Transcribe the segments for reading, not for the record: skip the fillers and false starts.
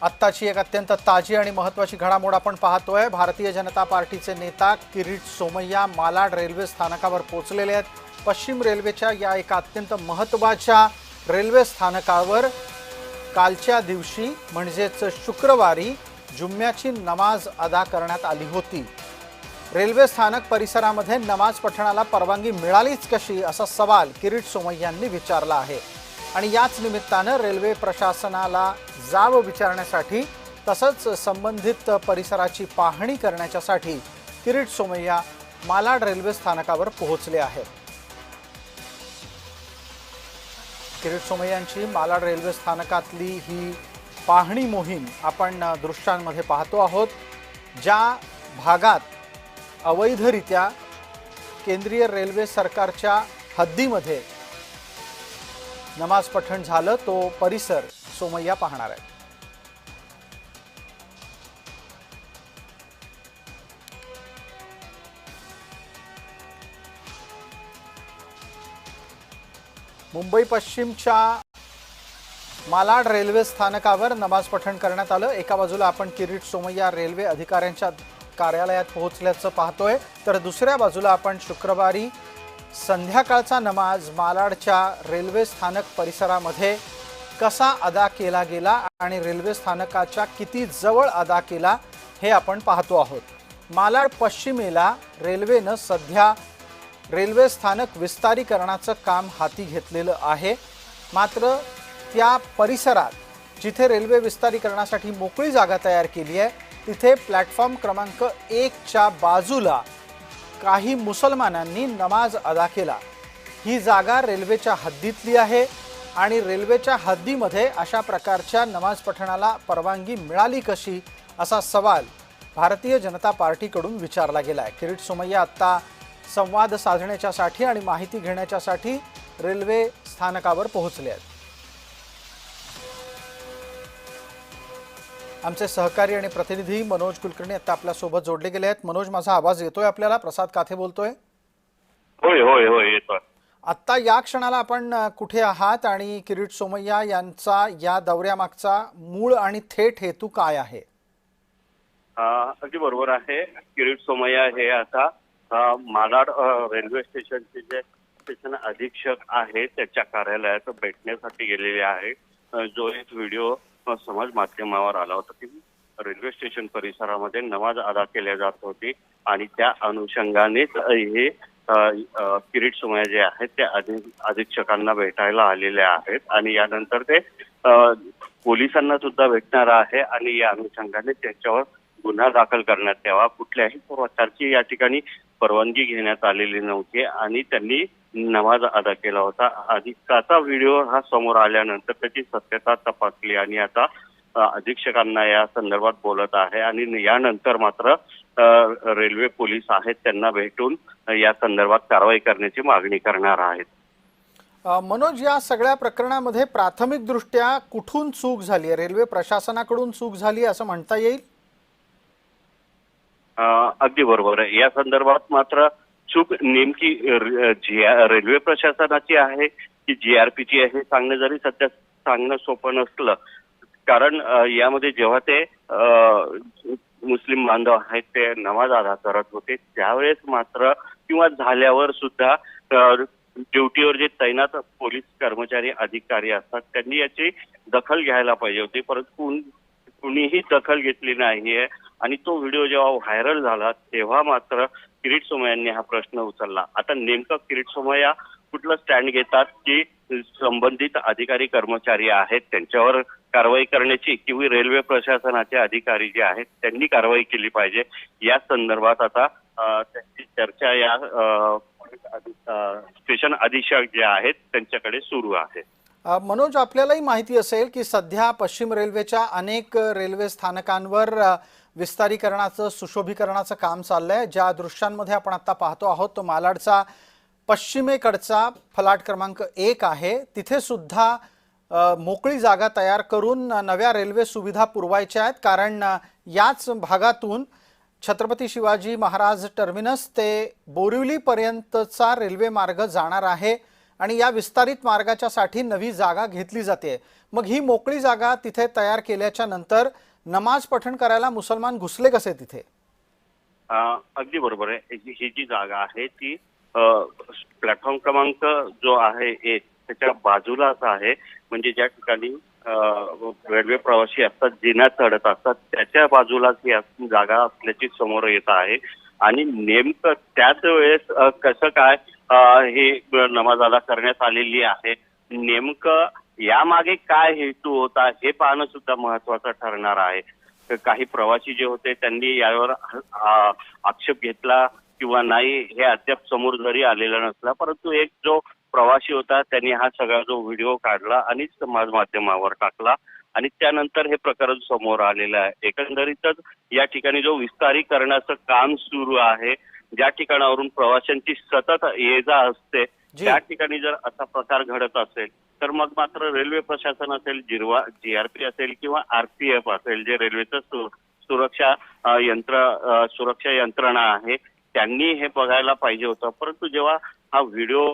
आत्ताची एक अत्यंत ताजी आणि महत्त्वाची घडामोड आपण पाहतोय। भारतीय जनता पार्टीचे नेता किरीट सोमय्या मालाड रेल्वे स्थानकावर पोहोचलेले आहेत। पश्चिम रेल्वेच्या या एका अत्यंत महत्त्वाच्या रेल्वे स्थानकावर कालच्या दिवशी म्हणजेच शुक्रवारी जुम्म्याची नमाज अदा करण्यात आली होती। रेल्वे स्थानक परिसरामध्ये नमाज पठणाला परवानगी मिळालीच कशी असा सवाल किरीट सोमय्यांनी विचारला आहे। आणि याच निमित्ताने रेल्वे प्रशासनाला जाब विचारण्यासाठी तसंच संबंधित परिसराची पाहणी करण्यासाठी किरीट सोमय्या मालाड रेल्वे स्थानकावर पोहोचले आहेत। किरीट सोमय्यांची मालाड रेल्वे स्थानकातली ही पाहणी मोहीम आपण दृश्यांमध्ये पाहतो आहोत। ज्या भागात अवैधरित्या केंद्रीय रेल्वे सरकारच्या हद्दीमध्ये नमाज पठण झालं तो परिसर सोमय्या पाहणार आहे। मुंबई पश्चिमच्या मालाड रेल्वे स्थानकावर नमाज पठण करण्यात आलं। एका बाजूला आपण किरीट सोमय्या रेल्वे अधिकाऱ्यांच्या कार्यालयात पोहोचल्याचं पाहतोय, तर दुसऱ्या बाजूला आपण शुक्रवारी संध्याकाळचा नमाज मालाडच्या रेल्वे स्थानक परिसरामध्ये कसा अदा केला गेला आणि रेल्वे स्थानकाच्या किती जवळ अदा केला हे आपण पाहतो आहोत। मालाड पश्चिमेला रेल्वेनं सध्या रेल्वे स्थानक विस्तारीकरणाचं काम हाती घेतलेलं आहे। मात्र त्या परिसरात जिथे रेल्वे विस्तारीकरणासाठी मोकळी जागा तयार केली आहे तिथे प्लॅटफॉर्म क्रमांक 1 च्या बाजूला काही मुसलमानांनी नमाज अदा केला। ही जागा रेल्वेच्या हद्दीतली आहे आणि रेल्वेच्या हद्दीमध्ये अशा प्रकारच्या नमाज पठणाला परवानगी मिळाली कशी असा सवाल भारतीय जनता पार्टीकडून विचारला गेलाय। किरीट सोमय्या आता संवाद साधण्यासाठी आणि माहिती घेण्यासाठी रेल्वे स्थानकावर पोहोचले आहेत। आमचे सहकारी आणि प्रतिनिधी मनोज कुलकर्णी आता आपल्या सोबत जोडले गेले आहेत। मनोज, माझा आवाज येतोय आपल्याला? प्रसाद काथे बोलतोय। होय होय होय येतोय। आता या क्षणाला आपण कुठे आहात आणि किरीट सोमय्या यांचा या दौऱ्यामागचा मूळ आणि थेट हेतू काय आहे? अगदी बरोबर आहे। किरीट सोमय्या हे आता मालाड रेल्वे स्टेशनचे जे स्टेशन अधीक्षक आहेत त्याच्या कार्यालयात भेटण्यासाठी गेलेले आहे। जो एक व्हिडिओ समाज माध्यमावर आला होता की रेल्वे स्टेशन परिसरामध्ये नमाज अदा केल्या जात होती आणि त्या अनुषंगानेच हे किरीट सोमय्या जे आहेत ते अधीक्षकांना भेटायला आलेले आहेत आणि यानंतर ते पोलिसांना सुद्धा भेटणार आहे आणि या अनुषंगाने त्याच्यावर गुन्हा दाखल करण्यात यावा। कुठल्याही प्रकारची या ठिकाणी परवानगी घेण्यात आलेली नव्हती आणि त्यांनी नमाज अदा केला होता। अधिकाचा व्हिडिओ हा समोर आल्यानंतर त्याची सत्यता तपासली आणि आता अधीक्षकांना या संदर्भात बोलत आहे आणि यानंतर मात्र रेल्वे पोलीस आहेत त्यांना भेटून या संदर्भात कारवाई करण्याची मागणी करणार आहेत। मनोज, या सगळ्या प्रकरणामध्ये प्राथमिक दृष्ट्या कुठून चूक झाली आहे? रेल्वे प्रशासनाकडून चूक झाली असं म्हणता येईल? अगदी बरोबर आहे। या संदर्भात मात्र चूक नेमकी रेल्वे प्रशासनाची आहे की जीआरपीची आहे हे सांगणं जरी सध्या सांगणं सोपं नसलं, कारण यामध्ये जेव्हा ते मुस्लिम बांधव आहेत ते नमाज अदा करत होते त्यावेळेस मात्र किंवा झाल्यावर सुद्धा ड्युटीवर जे तैनात पोलीस कर्मचारी अधिकारी असतात त्यांनी याची दखल घ्यायला पाहिजे होती, परंतु कुणीही दखल घेतली नाहीये आणि तो व्हिडिओ जेव्हा व्हायरल झाला तेव्हा मात्र किरीट सोमय्यांनी हा प्रश्न उचलला। आता नेमकं किरीट सोमय्या कुठलं स्टँड घेतात की संबंधित अधिकारी कर्मचारी आहेत त्यांच्यावर कारवाई करण्याची किंवा रेल्वे प्रशासनाचे अधिकारी जे आहेत त्यांनी कारवाई केली पाहिजे, या संदर्भात आता त्यांची चर्चा या स्टेशन अधीक्षक जे आहेत त्यांच्याकडे सुरू आहे। मनोज, आपल्यालाही माहिती असेल की सध्या पश्चिम रेल्वेच्या अनेक रेल्वे स्थानकांवर विस्तारीकरणाचं सुशोभीकरणाचं काम चाललंय। ज्या दृश्यांमध्ये आपण आता पाहतो आहोत तो मालाडचा पश्चिमेकडचा फलाट क्रमांक 1 आहे। तिथे सुद्धा मोकळी जागा तयार करून नव्या रेल्वे सुविधा पुरवायच्या आहेत, कारण याच भागातून छत्रपती शिवाजी महाराज टर्मिनस ते बोरिवलीपर्यंतचा रेल्वे मार्ग जाणार आहे आणि या विस्तारित मार्गाच्या साठी नवी जागा घेतली जाते। मग ही मोकळी जागा तिथे तयार केल्याच्या नंतर नमाज पठण करायला मुसलमान घुसले कसे तिथे? अगदी बरोबर आहे। ही जी जागा आहे ती प्लॅटफॉर्म क्रमांक जो आहे 1 त्याच्या बाजूलाच आहे। म्हणजे ज्या ठिकाणी रेल्वे प्रवासी असतात, जिना चढत असतात, त्याच्या बाजूलाच ही जागा असल्याची समोर येत आहे। आणि नेमकं त्याच वेळेस कसं काय हे नमाज अदा करण्यात आलेली आहे, नेमकं यामागे काय हेतू होता हे पाहणं सुद्धा महत्वाचं ठरणार आहे। तर काही प्रवासी जे होते त्यांनी यावर आक्षेप घेतला किंवा नाही हे अद्याप समोर जरी आलेलं नसला, परंतु एक जो प्रवासी होता त्यांनी हा सगळा जो व्हिडिओ काढला आणि समाज माध्यमावर टाकला आणि त्यानंतर हे प्रकरण समोर आलेलं आहे। एकंदरीतच या ठिकाणी जो विस्तारीकरणाचं काम सुरू आहे, ज्या ठिकाणावरून प्रवाशांची सतत ये-जा असते, त्या ठिकाणी जर असा प्रकार घडत असेल तर मग मात्र रेल्वे प्रशासन असेल, जीआरपी असेल किंवा आरपीएफ असेल, जे रेल्वेचं सुरक्षा यंत्रणा आहे, त्यांनी हे बघायला पाहिजे होतं। परंतु जेव्हा हा व्हिडिओ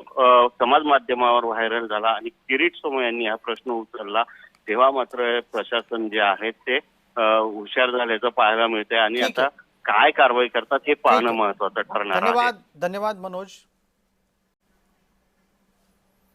समाज माध्यमावर व्हायरल झाला आणि किरीट सोमय्या यांनी हा प्रश्न उचलला, तेव्हा मात्र प्रशासन जे आहे ते हुशार झाल्याचं पाहायला मिळते आणि आता काय कारवाई करतात हे पाहणं महत्वाचं ठरणार आहे। धन्यवाद मनोज।